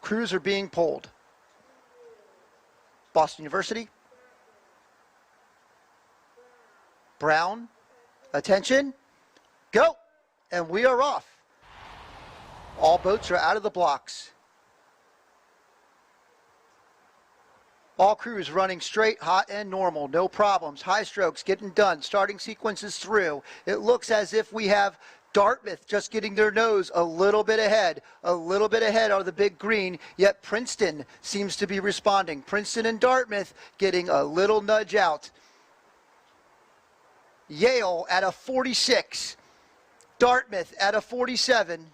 Crews are being pulled. Boston University. Brown. Attention. Go. And we are off. All boats are out of the blocks. All crews running straight, hot, and normal. No problems. High strokes getting done. Starting sequences through. It looks as if we have Dartmouth just getting their nose a little bit ahead. A little bit ahead are the big green, yet Princeton seems to be responding. Princeton and Dartmouth getting a little nudge out. Yale at a 46. Dartmouth at a 47.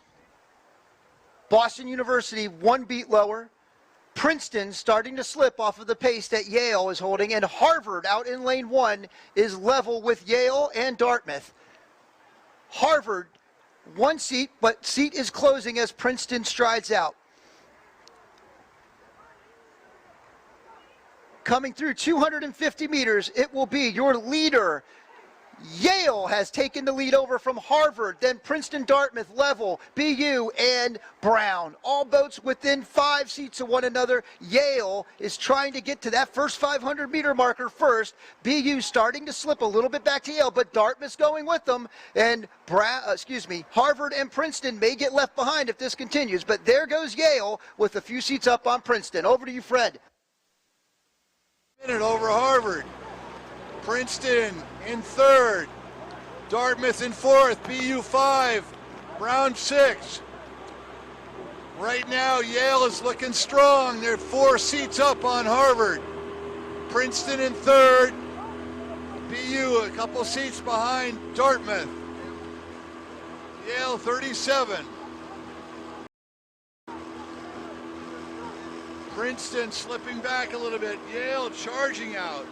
Boston University 1 beat lower. Princeton starting to slip off of the pace that Yale is holding, and Harvard out in lane 1 is level with Yale and Dartmouth. Harvard, 1 seat, but seat is closing as Princeton strides out. Coming through 250 meters, it will be your leader. Yale has taken the lead over from Harvard, then Princeton, Dartmouth, level, BU, and Brown. All boats within 5 seats of one another. Yale is trying to get to that first 500-meter marker first. BU starting to slip a little bit back to Yale, but Dartmouth's going with them. And Harvard and Princeton may get left behind if this continues, but there goes Yale with a few seats up on Princeton. Over to you, Fred. Minute over Harvard. Princeton in 3rd, Dartmouth in 4th, BU 5, Brown 6. Right now, Yale is looking strong. They're 4 seats up on Harvard. Princeton in 3rd, BU a couple seats behind Dartmouth. Yale 37. Princeton slipping back a little bit. Yale charging out.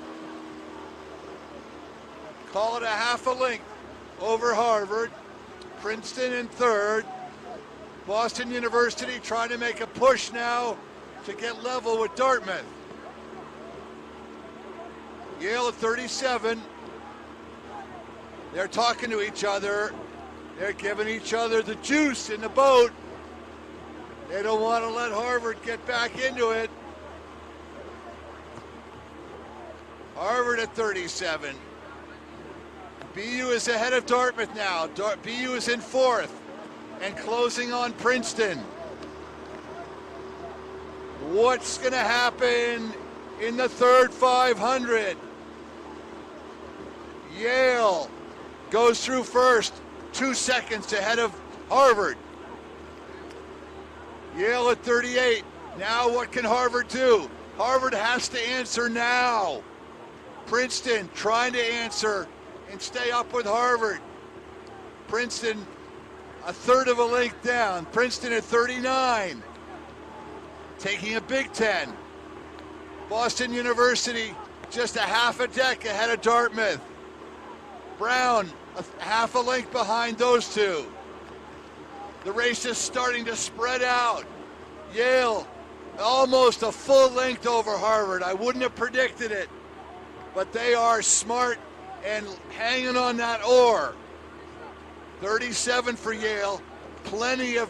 Call it a half a length over Harvard. Princeton in 3rd. Boston University trying to make a push now to get level with Dartmouth. Yale at 37. They're talking to each other. They're giving each other the juice in the boat. They don't want to let Harvard get back into it. Harvard at 37. BU is ahead of Dartmouth now. BU is in 4th and closing on Princeton. What's going to happen in the 3rd 500? Yale goes through first, 2 seconds ahead of Harvard. Yale at 38. Now what can Harvard do? Harvard has to answer now. Princeton trying to answer and stay up with Harvard. Princeton a 1/3 of a length down. Princeton at 39. Taking a Big Ten. Boston University just a half a deck ahead of Dartmouth. Brown a half a length behind those two. The race is starting to spread out. Yale almost a full length over Harvard. I wouldn't have predicted it, but they are smart and hanging on that oar. 37 for Yale, plenty of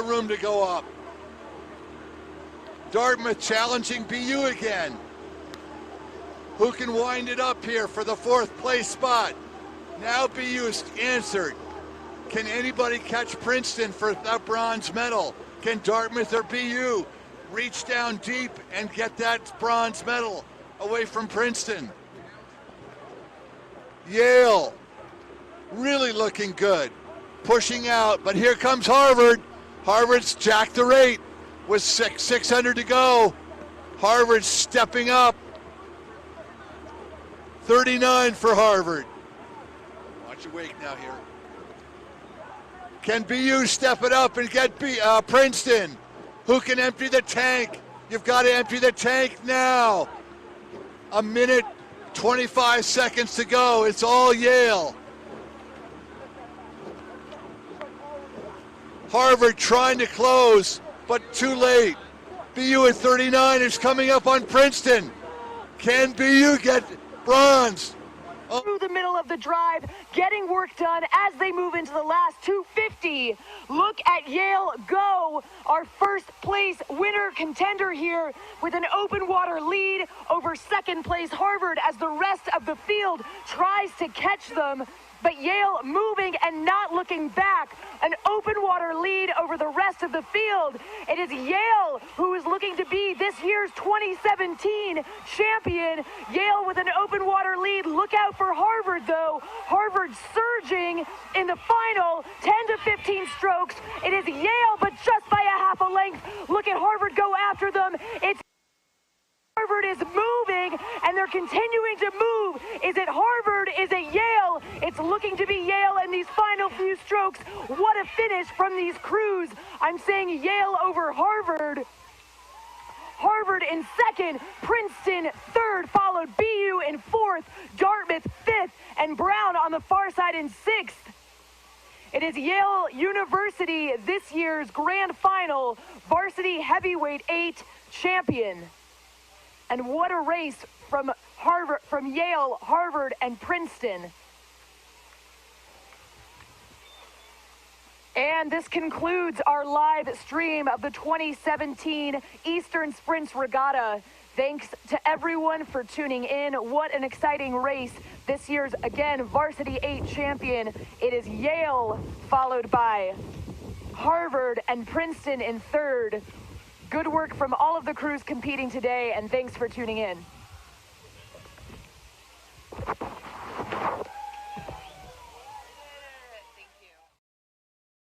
room to go up. Dartmouth challenging BU again. Who can wind it up here for the 4th place spot? Now BU is answered. Can anybody catch Princeton for that bronze medal? Can Dartmouth or BU reach down deep and get that bronze medal away from Princeton? Yale really looking good, pushing out, but here comes Harvard. Harvard's jacked the rate with 600 to go. Harvard's stepping up. 39 for Harvard. Watch your wake now here. Can BU step it up and get Princeton? Who can empty the tank? You've got to empty the tank now. 1 minute, 25 seconds to go. It's all Yale. Harvard trying to close, but too late. BU at 39 is coming up on Princeton. Can BU get bronze? through the middle of the drive, getting work done as they move into the last 250. Look at Yale go, our first place winner contender here with an open water lead over second place Harvard as the rest of the field tries to catch them. But Yale moving and not looking back. An open water lead over the rest of the field. It is Yale who is looking to be this year's 2017 champion. Yale with an open water lead. Look out for Harvard though. Harvard surging in the final 10 to 15 strokes. It is Yale, but just by a half a length. Look at Harvard go after them. It's Harvard is moving, and they're continuing to move. Is it Harvard? Is it Yale? It's looking to be Yale in these final few strokes. What a finish from these crews. I'm saying Yale over Harvard. Harvard in second, Princeton third, followed BU in fourth, Dartmouth fifth, and Brown on the far side in sixth. It is Yale University this year's grand final, varsity heavyweight 8 champion. And what a race from Harvard, from Yale, Harvard, and Princeton. And this concludes our live stream of the 2017 Eastern Sprints Regatta. Thanks to everyone for tuning in. What an exciting race. This year's, again, Varsity 8 champion. It is Yale, followed by Harvard and Princeton in third. Good work from all of the crews competing today, and thanks for tuning in.